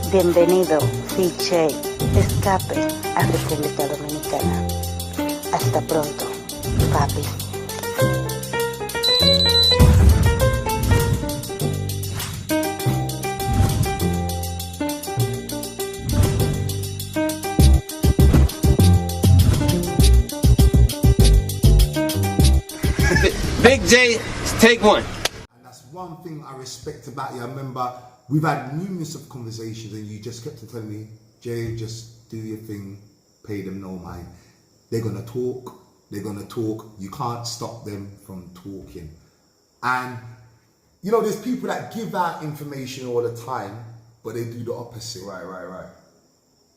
Bienvenido, BIGJAY, escape a República Dominicana. Hasta pronto, papi. Big J, take one. And that's one thing I respect about you. I remember we've had numerous of conversations and you just kept on telling me, Jay, just do your thing, pay them no mind. They're gonna talk, you can't stop them from talking. And you know, there's people that give out information all the time, but they do the opposite. Right.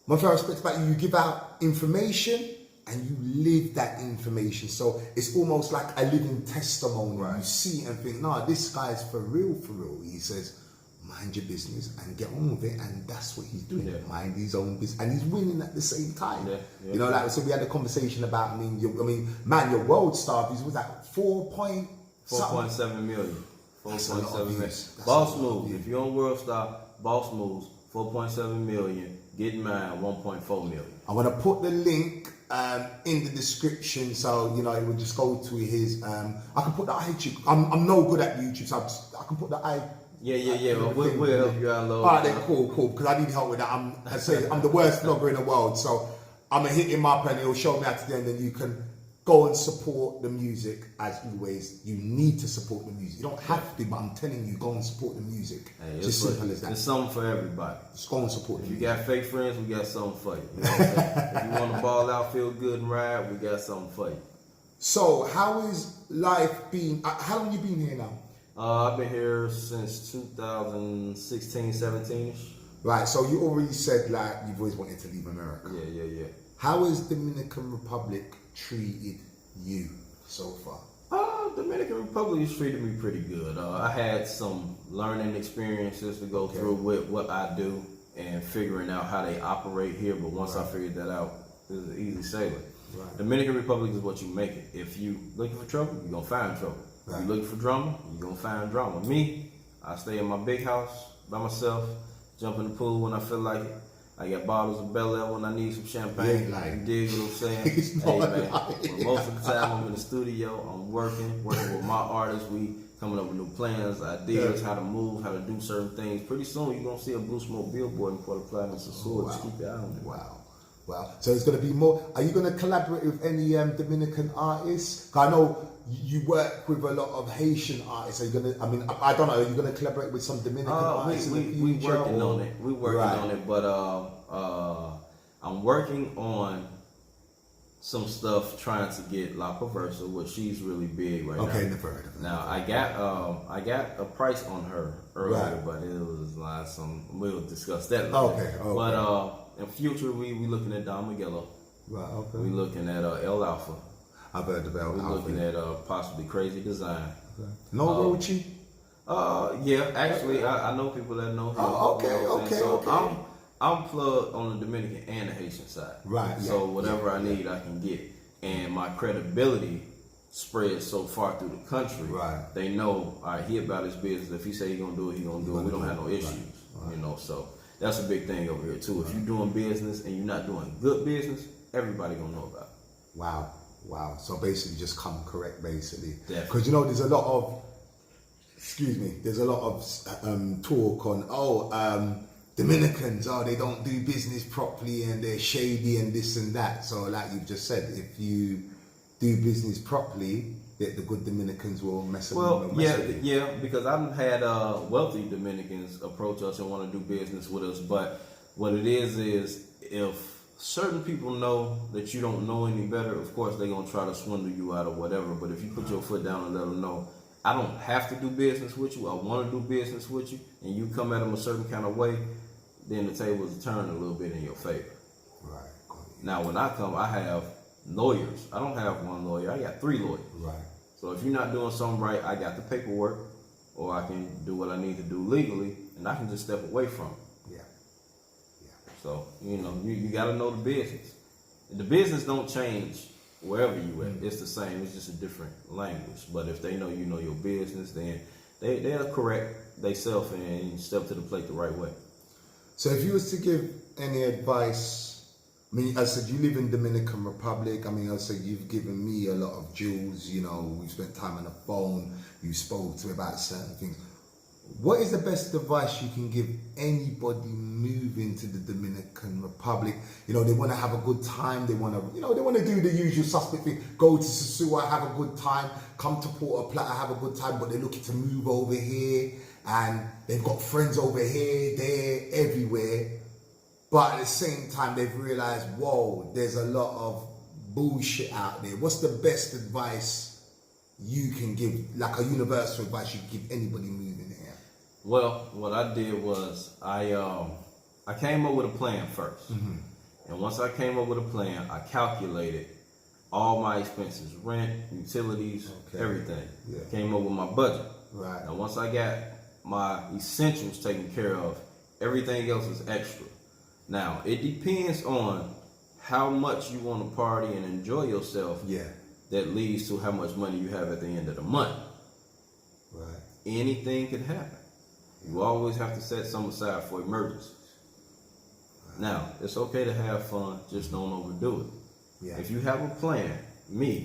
One thing I respect about you, you give out information and you live that information. So it's almost like a living testimony. Right. You see and think, nah, this guy's for real. He says, mind your business and get on with it, and that's what he's doing. Yeah. Mind his own business, and he's winning at the same time. Yeah. You know, like so we had a conversation about. Man, your world star views was at 4.7 million. 4.7 million. Boss moves. If you're on World Star, Boss moves 4.7 million. Getting mine 1.4 million. I'm gonna put the link in the description, so you know it will just go to his. I can put the YouTube. I'm no good at YouTube, so I can put the Yeah. We'll help you out a little. Alright, then cool. Because I need help with that. I'm the worst vlogger in the world, so I'm gonna hit him up and he'll show me how to do it, and then you can go and support the music as always. You need to support the music. You don't have to, but I'm telling you, go and support the music. Hey, it's as simple as that. It's something for everybody. Just go and support. If you got fake friends, we got something for you. You know what I'm saying? If you want to ball out, feel good, and ride, we got something for you. So, how is life been? How long you been here now? I've been here since 2016, 17ish. Right. So you already said like you've always wanted to leave America. Yeah. How has Dominican Republic treated you so far? Dominican Republic has treated me pretty good. I had some learning experiences to go through with what I do and figuring out how they operate here. But once I figured that out, it was an easy sailing. Right. Dominican Republic is what you make it. If you looking for trouble, you're gonna find trouble. Right. If you looking for drama, you're gonna find drama. Me, I stay in my big house by myself, jump in the pool when I feel like it. I got bottles of Bel Air when I need some champagne. Yeah, you dig what I'm saying? Hey man, well, most of the time I'm in the studio, I'm working with my artists. We coming up with new plans, ideas, how to move, how to do certain things. Pretty soon you're gonna see a Blue Smoke billboard in Port of Platinum and Swords. Keep your eye on it. Wow. So it's gonna be more. Are you gonna collaborate with any Dominican artists? I know you work with a lot of Haitian artists. Are you gonna? I mean, I don't know. Are you gonna collaborate with some Dominican artists? We working on it. We working on it, but I'm working on some stuff trying to get La Perversa, which she's really big right now. Okay, never heard of it. Now I got a price on her earlier, but it was like we'll discuss that later. Okay. But in future we looking at Don Miguelo. Right. Okay. We looking at El Alpha. I've heard of El Alpha. We're looking at possibly Crazy Design. Okay. No Rochi? Yeah, actually I know people that know him. Oh, okay. So I'm plugged on the Dominican and the Haitian side. Right. So whatever I need, I can get. And my credibility spreads so far through the country. Right. They know, all right, he about his business. If he say he gonna do it, he gonna do it. We don't have no issues. Right. You know, so that's a big thing over here too. If you're doing business and you're not doing good business, everybody gonna know about it. Wow. So basically just come correct basically. Definitely. Because you know there's a lot of talk on Dominicans, they don't do business properly and they're shady and this and that. So like you've just said, if you do business properly, the good Dominicans will mess with you. Yeah, because I've had wealthy Dominicans approach us and want to do business with us. But what it is if certain people know that you don't know any better, of course they're going to try to swindle you out or whatever. But if you put your foot down and let them know, I don't have to do business with you, I want to do business with you, and you come at them a certain kind of way, then the tables turn a little bit in your favor. Right. Now when I come, I have lawyers. I don't have one lawyer, I got 3 lawyers. Right. So if you're not doing something right, I got the paperwork, or I can do what I need to do legally, and I can just step away from it. So, you know, you got to know the business. The business don't change wherever you at. It's the same. It's just a different language. But if they know you know your business, then they'll correct themselves and step to the plate the right way. So if you was to give any advice, I mean, I said you live in Dominican Republic. I mean, I said you've given me a lot of jewels. You know, we've spent time on the phone. You spoke to me about certain things. What is the best advice you can give anybody moving to the Dominican Republic? You know, they want to have a good time. They want to, you know, they want to do the usual suspect thing. Go to Sosua, have a good time. Come to Puerto Plata, have a good time. But they're looking to move over here, and they've got friends over here, there, everywhere. But at the same time, they've realized, whoa, there's a lot of bullshit out there. What's the best advice you can give, like a universal advice you can give anybody moving here? Well, what I did was I came up with a plan first. And once I came up with a plan, I calculated all my expenses, rent, utilities, everything. Yeah. Came up with my budget. Right. Now, once I got my essentials taken care of, everything else is extra. Now, it depends on how much you want to party and enjoy yourself. Yeah. That leads to how much money you have at the end of the month. Right. Anything can happen. You always have to set some aside for emergencies. Now, it's okay to have fun, just don't overdo it. Yeah. If you have a plan,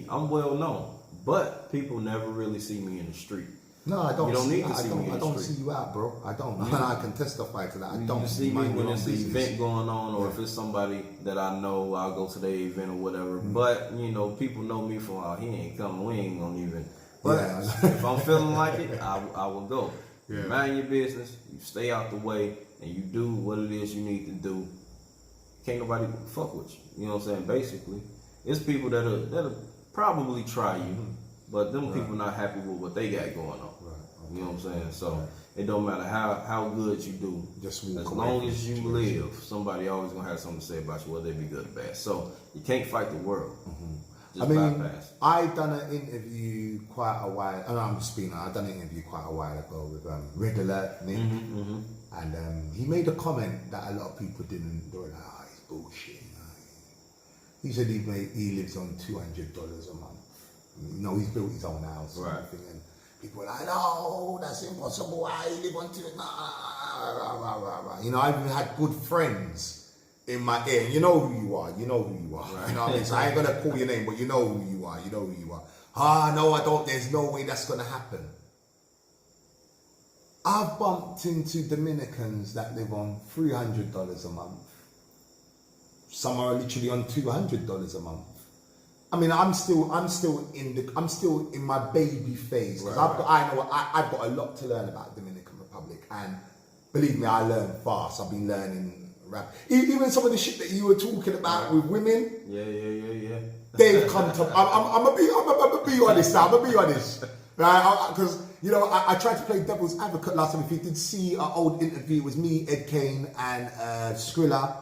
I'm well known, but people never really see me in the street. No, I don't. You don't see, need to see me in the I don't street. see you out, bro. I don't. I can testify to that. I don't. You see me Mind when your there's own an business. event going on, or if it's somebody that I know, I'll go to the event or whatever. But, you know, people know me from, he ain't coming, we ain't gonna even. But if I'm feeling like it, I will go. Yeah. You mind your business, you stay out the way, and you do what it is you need to do. Can't nobody fuck with you. You know what I'm saying? Basically, it's people that'll probably try you, but them people not happy with what they got going on. Right. Okay. You know what I'm saying? So it don't matter how good you do. Just walk as away long from as the you situation. live, somebody always gonna have something to say about you, whether they be good or bad. So you can't fight the world. Just I mean, bypass. I done an interview quite a while. I'm just being. I done an interview quite a while ago with Red Alert Nick, and he made a comment that a lot of people didn't. They were like, "Oh, he's bullshit." You know? He said he lives on $200 a month. You know, he's built his own house, and Right. everything, and people were like, "No, that's impossible. Why you live on $200?" You know, I've even had good friends in my ear. You know who you are. You know who you are. Right. You know what I mean? So I ain't gonna call your name, but you know who you are. You know who you are. No, I don't. There's no way that's gonna happen. I've bumped into Dominicans that live on $300 a month. Some are literally on $200 a month. I mean, I'm still in my baby phase because I've got a lot to learn about Dominican Republic, and believe me, I learn fast. I've been learning rap. Even some of the shit that you were talking about with women. Yeah. They've come to. I'm gonna be honest now. I'm gonna be honest, right? Because you know, I tried to play devil's advocate last time. If you did see an old interview, it was me, Ed Kane, and Screalla,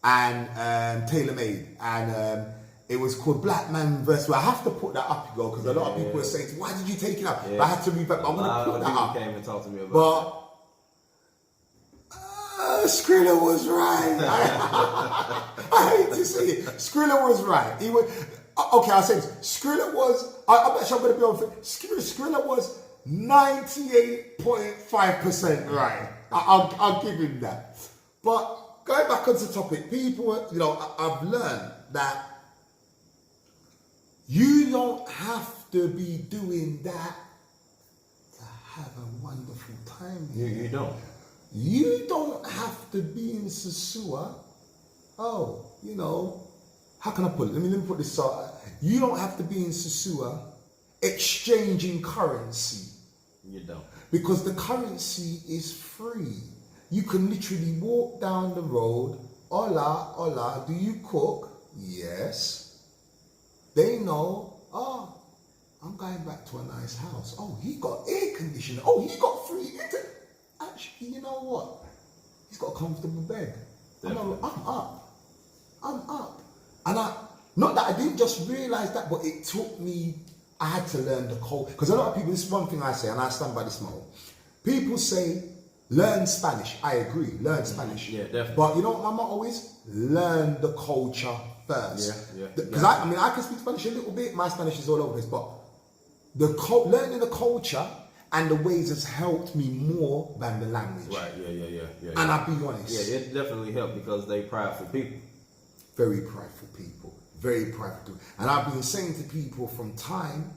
and Taylor Made, and it was called Black Man vs. I have to put that up, because a lot of people are saying, "Why did you take it up?" But I had to read back. I'm gonna put that up. Came and talked to me about but Screalla was right. I hate to say it. Screalla was right. He was okay. I'll say this. Screalla was. I'm not sure I'm going to be on. Screalla was 98.5% right. I'll give him that. But going back onto the topic, people, you know, I've learned that you don't have to be doing that to have a wonderful time. You don't. You don't have to be in Sosua. Oh, you know, how can I put it? Let me put this so. You don't have to be in Sosua exchanging currency. You don't. Because the currency is free. You can literally walk down the road. Hola, hola, do you cook? Yes. They know, I'm going back to a nice house. Oh, he got air conditioning. Oh, he got free internet. Actually, you know what? He's got a comfortable bed. I'm up. And not that I didn't just realise that, but it took me, I had to learn the code. Because a lot of people, this is one thing I say, and I stand by this motto. People say, learn Spanish. I agree, learn Spanish. Yeah, definitely. But you know what my motto is? Learn the culture first. Yeah. Because I mean, I can speak Spanish a little bit. My Spanish is all over this, but learning the culture And the ways has helped me more than the language. Right, yeah. And I'll be honest. Yeah, it definitely helped because they prideful people. Very prideful people. Very prideful people. And I've been saying to people from time,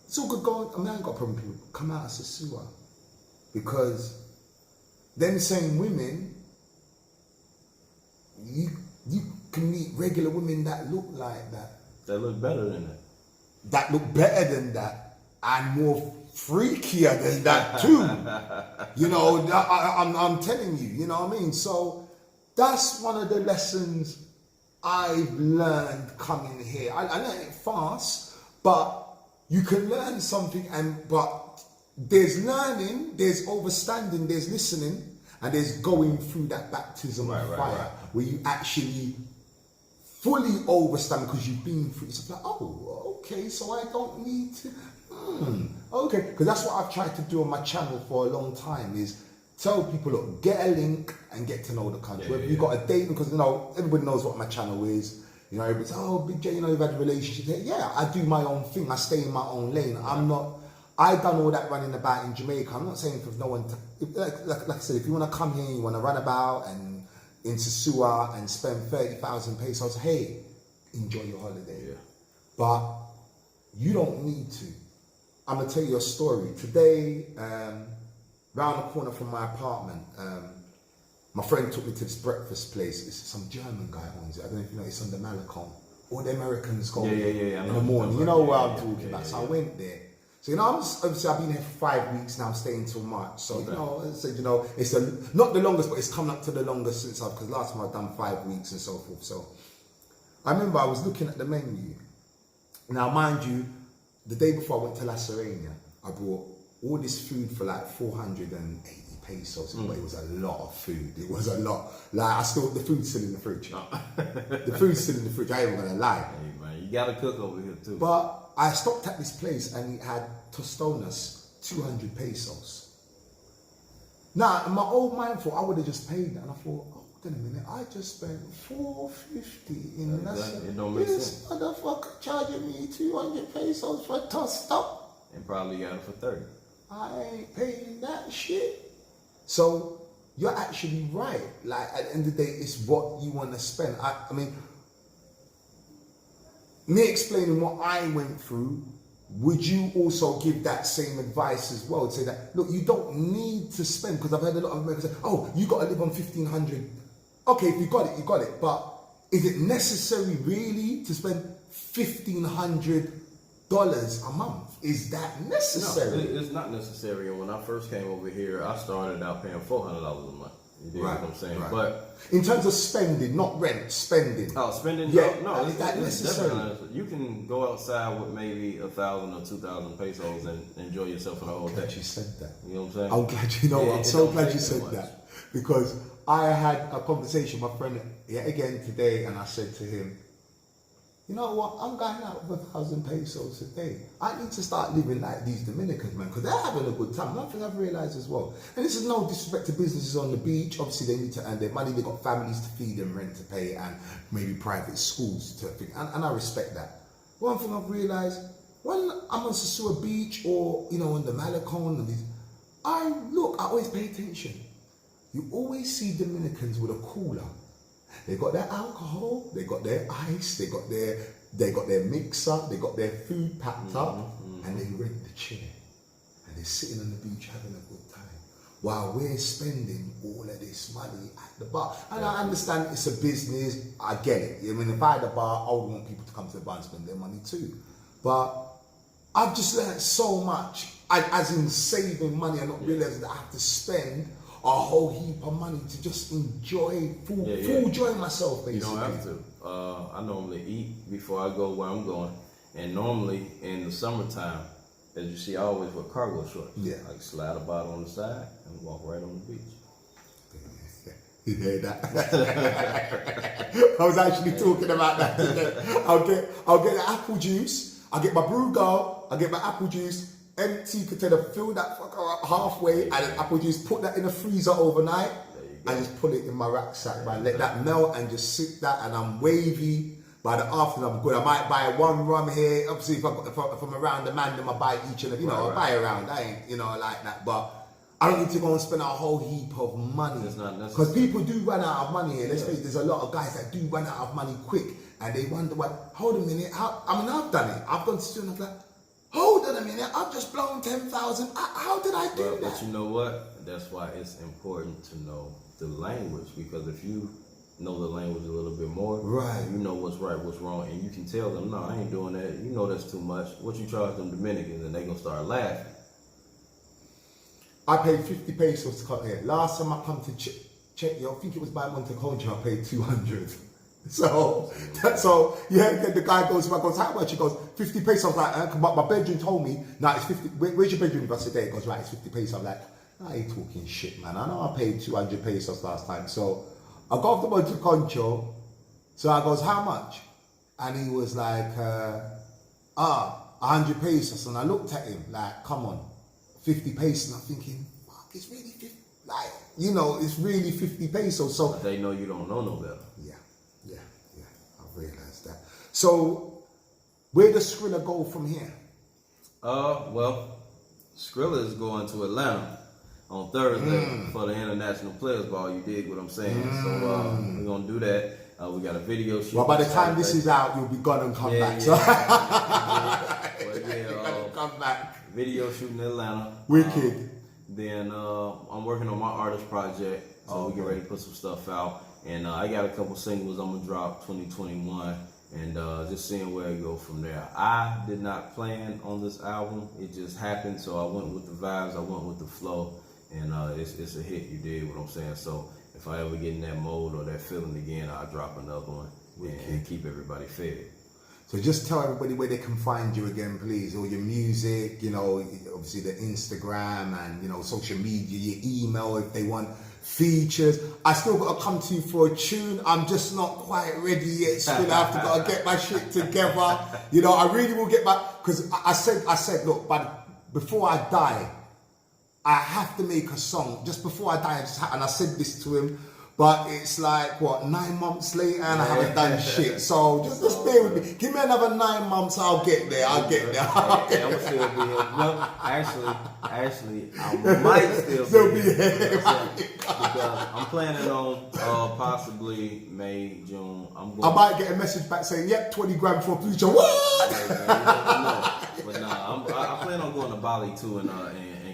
it's all good going. I mean, I ain't got a problem with people. Come out as a sewer. Because them same women, you can meet regular women that look like that. That look better than that. That look better than that. And more freakier than that too. You know, I'm telling you, you know what I mean? So that's one of the lessons I've learned coming here. I learned it fast, but you can learn something, but there's learning, there's understanding, there's listening, and there's going through that baptism of fire where you actually fully understand because you've been through it. It's like, oh, okay, so I don't need to. Okay, because that's what I've tried to do on my channel for a long time is tell people, look, get a link and get to know the country. Whether you've got a date, because you know everybody knows what my channel is. You know, everybody's Big J, you know, you've had a relationship. Yeah, I do my own thing. I stay in my own lane. I done all that running about in Jamaica. I'm not saying for no one to, like I said, if you want to come here, you want to run about and into sewer and spend 30,000 pesos, hey, enjoy your holiday. Yeah. But you don't need to. I'm going to tell you a story. Today, round the corner from my apartment, my friend took me to this breakfast place. It's some German guy owns it. I don't know if you know, it's on the Malacon. All the Americans go in the morning. You know what I'm talking about. So I went there. So, you know, obviously I've been here for 5 weeks now. I'm staying till March. So, you know, I said, you know, it's not the longest, but it's coming up to the longest since because last time I've done 5 weeks and so forth. So I remember I was looking at the menu. Now, mind you, the day before I went to La Serena, I bought all this food for like 480 pesos. But it was a lot of food. It was a lot. Like, the food's still in the fridge. The food's still in the fridge. I ain't gonna lie. Hey, man, you gotta cook over here too. But I stopped at this place and it had tostones, 200 pesos. Now, in my old mind thought I would have just paid that. And I thought, oh, wait a minute, I just spent 450 in that. It don't make sense. This motherfucker charging me 200 pesos for a tosto. And probably got it for 30. I ain't paying that shit. So you're actually right. Like at the end of the day, it's what you want to spend. I mean, me explaining what I went through, would you also give that same advice as well? Say that, look, you don't need to spend, because I've heard a lot of Americans say, oh, you got to live on 1,500. Okay, if you got it, you got it. But is it necessary really to spend $1,500 a month? Is that necessary? No, it's not necessary. And when I first came over here, I started out paying $400 a month. You dig what I'm saying? Right. But in terms of spending, not rent, spending. Oh, spending? Yeah. No, is that necessary? You can go outside with maybe 1,000 or 2,000 pesos and enjoy yourself for the whole day. I'm glad you said that. You know what I'm saying? I'm glad I'm so glad you said that. Because I had a conversation with my friend yet again today, and I said to him, you know what, I'm going out with 1,000 pesos a day. I need to start living like these Dominicans, man, because they're having a good time. Another thing I've realised as well, and this is no disrespect to businesses on the beach. Obviously, they need to earn their money. They've got families to feed and rent to pay, and maybe private schools to feed, and I respect that. One thing I've realised, when I'm on Sasua Beach or, you know, on the Malacon, and these, I always pay attention. You always see Dominicans with a cooler. They got their alcohol, they got their ice, they got their mixer, they got their food packed up, and they rent the chair. And they're sitting on the beach having a good time. While we're spending all of this money at the bar. And I understand it's a business, I get it. I mean, if I had a bar, I would want people to come to the bar and spend their money too. But I've just learned so much, as in saving money and not realizing that I have to spend a whole heap of money to just enjoy, full joy myself, basically. You don't have to. I normally eat before I go where I'm going. And normally in the summertime, as you see, I always wear cargo shorts. Yeah. I slide a bottle on the side and walk right on the beach. You hear that? I was actually talking about that today. I'll get the apple juice, I'll get my brew girl, I'll get my apple juice, empty container, fill that fucker up halfway, and then apple juice, put that in the freezer overnight, and just put it in my rucksack, man. Let that melt and just sip that, and I'm wavy. By the afternoon, I'm good. I might buy one rum here. Obviously, if I'm around the man, then I buy each and every, I buy around. I ain't, like that. But I don't need to go and spend a whole heap of money. It's not necessary. Because people do run out of money here. Let's face it, there's a lot of guys that do run out of money quick. And they wonder, hold a minute, I've done it. I've gone to school and I'm like, hold on a minute, I've just blown 10,000. How did I do that? But you know what? That's why it's important to know the language. Because if you know the language a little bit more, right, you know what's right, what's wrong, and you can tell them, no, I ain't doing that. You know that's too much. What you charge them Dominicans, and they gonna start laughing. I paid 50 pesos to cut hair. Last time I come to check, I think it was by Monte Concho, I paid 200. So yeah, then the guy goes, how much? He goes, 50 pesos. I'm like, my bedroom told me, nah, it's 50. Where's your bedroom? I said, there. He goes, right, it's 50 pesos. I'm like, I ain't talking shit, man. I know I paid 200 pesos last time. So I got off the Monte Concho. So I goes, how much? And he was like, 100 pesos. And I looked at him like, come on, 50 pesos. And I'm thinking, fuck, it's really 50. Like, it's really 50 pesos. So but they know you don't know no better. Yeah, I've realised that. So, where does Screalla go from here? Well, Screalla is going to Atlanta on Thursday for the International Players Ball. You dig what I'm saying? So, we're going to do that. We got a video shoot. Well, by the time this is out, you'll be gone and come back. So. Come back. Video shoot in Atlanta. Wicked. Then I'm working on my artist project. So we get ready to put some stuff out. And I got a couple singles I'm gonna drop 2021, and just seeing where it go from there. I did not plan on this album; it just happened. So I went with the vibes, I went with the flow, and it's a hit. You did what I'm saying. So if I ever get in that mode or that feeling again, I'll drop another one and keep everybody fed. So just tell everybody where they can find you again, please. All your music, obviously the Instagram and social media, your email if they want features. I still got to come to you for a tune. I'm just not quite ready yet. Still have to get my shit together. I really will get because I said, look, but before I die, I have to make a song. Just before I die, and I said this to him, but it's like, 9 months later and I haven't done shit. So just bear with me. Give me another 9 months, I'll get there. I'm still be here. No, actually, I might still be here. Because I'm planning on possibly May, June. I might get a message back saying, yep, 20 grand for a future. What? I plan on going to Bali too and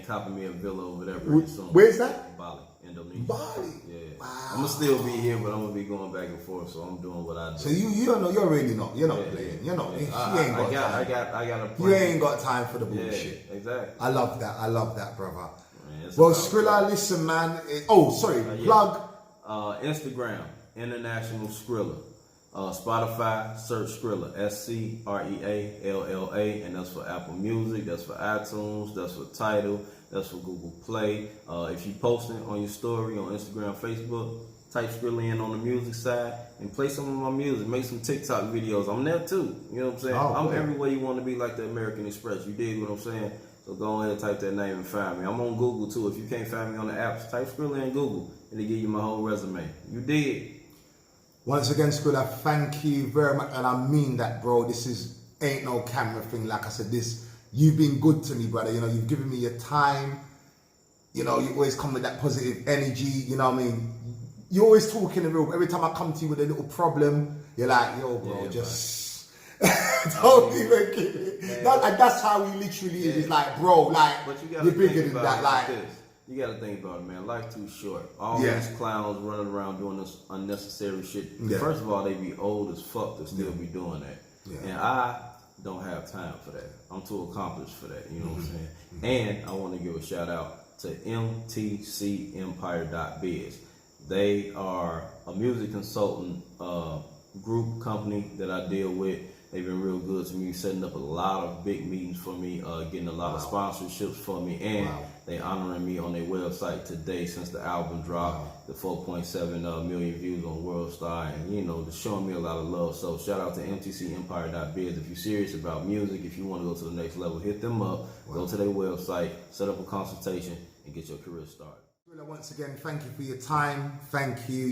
copping me a villa over there pretty soon. Where's that? Bali, Indonesia. Bali? Yeah. Wow. I'm gonna still be here, but I'm gonna be going back and forth, so I'm doing what I do. So you're really not. You're not playing. You're not. I got a plan. You ain't got time for the bullshit. Yeah, exactly. I love that, brother. Man, well, Screalla, listen, man. Plug. Instagram, International Screalla. Spotify, search Screalla, Screalla, and that's for Apple Music, that's for iTunes, that's for Tidal, that's for Google Play. If you posting on your story on Instagram, Facebook, type Screalla in on the music side and play some of my music. Make some TikTok videos. I'm there too. You know what I'm saying? I'm everywhere you want to be, like the American Express. You dig what I'm saying? So go ahead and type that name and find me. I'm on Google too. If you can't find me on the apps, type Screalla in Google and they give you my whole resume. You dig? Once again, Screalla, thank you very much, and I mean that, bro. This ain't no camera thing. Like I said, you've been good to me, brother. You've given me your time. You always come with that positive energy. You know what I mean? You're always talking the real. Every time I come to you with a little problem, you're like, yo, bro, just don't even give it. That's how he literally is. It's like, bro, like, you're bigger than that. Like, you gotta think about it, man. Life too short. All these clowns running around doing this unnecessary shit. Yeah. First of all, they be old as fuck to still be doing that. Yeah. And I don't have time for that. I'm too accomplished for that. You know what I'm saying? And I want to give a shout out to mtcempire.biz. They are a music consultant group company that I deal with. They've been real good to me, setting up a lot of big meetings for me, getting a lot of sponsorships for me, and they honoring me on their website today since the album dropped, the 4.7 million views on WorldStar, and just showing me a lot of love. So shout out to mtcempire.biz. If you're serious about music, if you want to go to the next level, hit them up, go to their website, set up a consultation, and get your career started. Once again, thank you for your time. Thank you,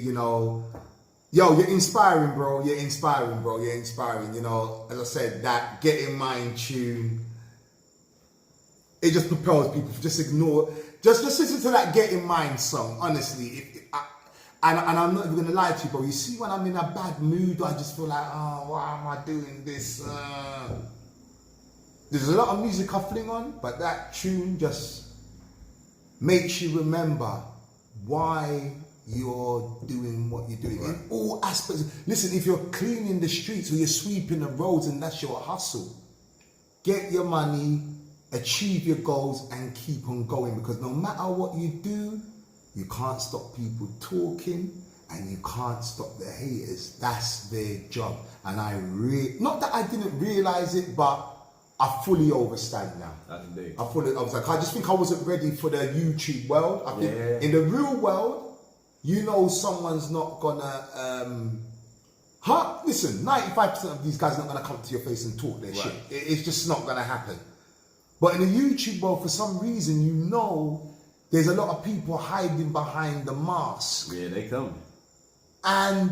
Yo, you're inspiring, bro. You're inspiring, bro. You're inspiring. You know, as I said, that Get In Mind tune, it just propels people. Just ignore, just listen to that Get In Mind song. Honestly, and I'm not even gonna lie to you, bro. You see, when I'm in a bad mood, I just feel like, oh, why am I doing this? There's a lot of music I fling on, but that tune just makes you remember why you're doing what you're doing in all aspects. Listen, if you're cleaning the streets or you're sweeping the roads and that's your hustle, get your money, achieve your goals, and keep on going, because no matter what you do, you can't stop people talking and you can't stop the haters. That's their job. And not that I didn't realize it, but I fully understand now. I can dig. I fully understand. I just think I wasn't ready for the YouTube world. I think in the real world, you know, someone's not gonna listen, 95% of these guys are not gonna come to your face and talk their shit. It's just not gonna happen. But in the YouTube world, for some reason, you know, there's a lot of people hiding behind the mask. Yeah, they coming. And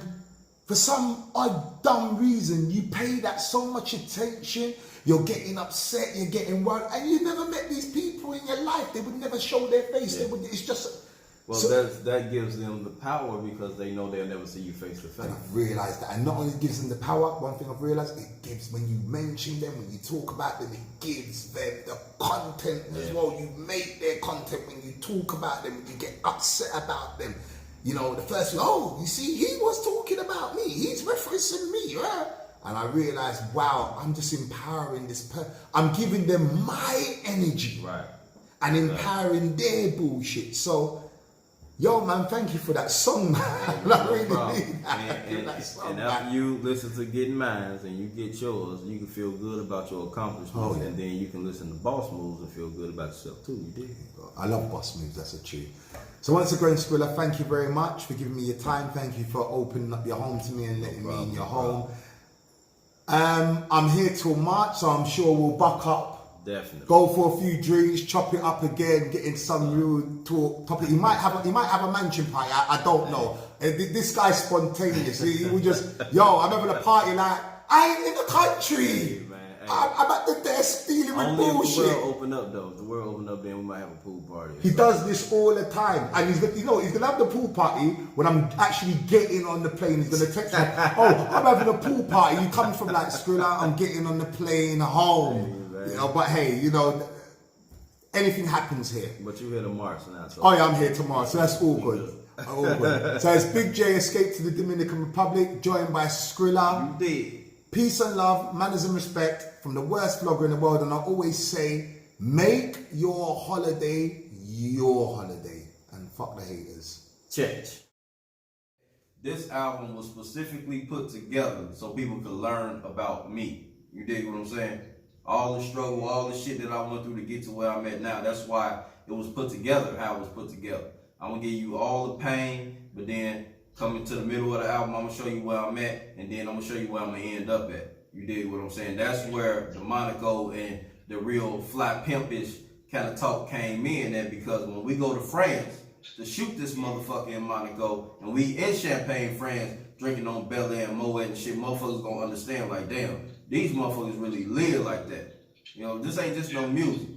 for some odd dumb reason, you pay that so much attention, you're getting upset, you're getting worried, and you never met these people in your life. They would never show their face. They would. It's just. Well, that gives them the power because they know they'll never see you face to face. And I've realised that. And not only gives them the power, one thing I've realised, it gives, when you mention them, when you talk about them, it gives them the content as well. You make their content when you talk about them, you get upset about them. You know, the first thing, oh, you see, he was talking about me. He's referencing me. Right? And I realised, wow, I'm just empowering this person. I'm giving them my energy. Right. And empowering their bullshit. So, yo, man, thank you for that song, man. I really need that. And after you listen to Getting Mines and you get yours, you can feel good about your accomplishments, and then you can listen to Boss Moves and feel good about yourself too. You dig? I love Boss Moves, that's a tune. So once again, Screalla, thank you very much for giving me your time. Thank you for opening up your home to me and letting me in your home. I'm here till March, so I'm sure we'll buck up. Definitely. Go for a few drinks, chop it up again, get in some real talk topic. He might have a mansion party. I don't know. This guy's spontaneous. He will just, yo, I'm having a party like I ain't in the country. Hey, man. Hey. I'm at the desk dealing with Only bullshit. if the world open up though. If the world open up, then we might have a pool party. He does this all the time, and he's gonna have the pool party when I'm actually getting on the plane. He's gonna text me, "Oh, I'm having a pool party. You come from like Screalla? I'm getting on the plane home." Hey, you know, but hey, you know, anything happens here. But you here tomorrow, so now. So oh yeah, I'm here tomorrow, so that's all good. All good. So it's Big J escaped to the Dominican Republic, joined by Screalla. You did. Peace and love, manners and respect from the worst vlogger in the world. And I always say, make your holiday your holiday. And fuck the haters. Check. This album was specifically put together so people could learn about me. You dig what I'm saying? All the struggle, all the shit that I went through to get to where I'm at now. That's why it was put together, how it was put together. I'm going to give you all the pain, but then coming to the middle of the album, I'm going to show you where I'm at, and then I'm going to show you where I'm going to end up at. You dig what I'm saying? That's where the Monaco and the real fly pimpish kind of talk came in at, because when we go to France to shoot this motherfucker in Monaco, and we in Champagne, France, drinking on Bel Air and Moet and shit, motherfuckers going to understand like, damn, these motherfuckers really live like that. You know, this ain't just no music.